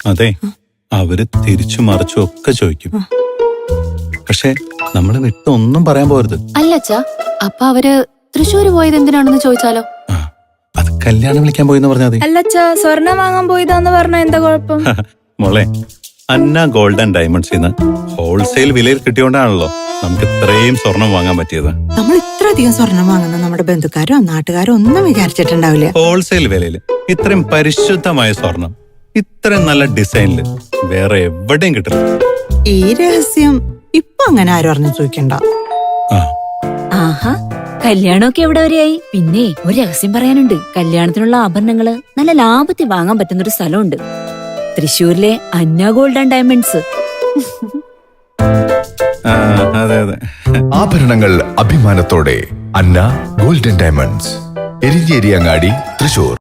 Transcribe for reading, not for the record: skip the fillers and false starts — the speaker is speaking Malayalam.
അതെ, അവര് തിരിച്ചു മറിച്ചും ഒക്കെ ചോദിക്കും. പക്ഷെ നമ്മള് വിട്ടൊന്നും പറയാൻ പോരുത്. അല്ലച്ചാ, അപ്പൊ അവര് തൃശ്ശൂര് പോയത് എന്തിനാണെന്ന് ചോദിച്ചാലോ? അത് കല്യാണം വിളിക്കാൻ പോയെന്ന് പറഞ്ഞാൽ മതി. അല്ലച്ചാ, സ്വർണം വാങ്ങാൻ പോയതാന്ന് പറഞ്ഞ എന്താ കുഴപ്പം? മോളെ, അന്ന ഗോൾഡ് ആൻഡ് ഡയമണ്ട്സിന്ന് ഹോൾസെയിൽ വിലയിൽ കിട്ടിയോണ്ടാണല്ലോ നമുക്ക് ഇത്രയും സ്വർണം വാങ്ങാൻ പറ്റിയത്. നമ്മൾ ഇത്രയധികം സ്വർണം വാങ്ങുന്ന നമ്മുടെ ബന്ധുക്കാരോ നാട്ടുകാരോ ഒന്നും വിചാരിച്ചിട്ടുണ്ടാവില്ല. ഹോൾസെയിൽ വിലയിൽ ഇത്രയും പരിശുദ്ധമായ സ്വർണം ഇത്രയും നല്ല ഡിസൈനില് വേറെ എവിടെയും കിട്ടില്ല. ഈ രഹസ്യം ഇപ്പൊ അങ്ങനെ ആരും അറിഞ്ഞു ചോദിക്കണ്ട. ആഹാ, കല്യാണമൊക്കെ എവിടെ വരെയായി? പിന്നെ ഒരു രഹസ്യം പറയാനുണ്ട്. കല്യാണത്തിനുള്ള ആഭരണങ്ങള് നല്ല ലാഭത്തിൽ വാങ്ങാൻ പറ്റുന്നൊരു സ്ഥലമുണ്ട്, തൃശ്ശൂരിലെ അന്ന ഗോൾഡ് ആൻഡ് ഡയമണ്ട്സ്. അതെ അതെ. ആഭരണങ്ങൾ അഭിമാനത്തോടെ അന്ന ഗോൾഡൻ ഡയമണ്ട്സ്, എരിഞ്ഞേരി അങ്ങാടി, തൃശൂർ.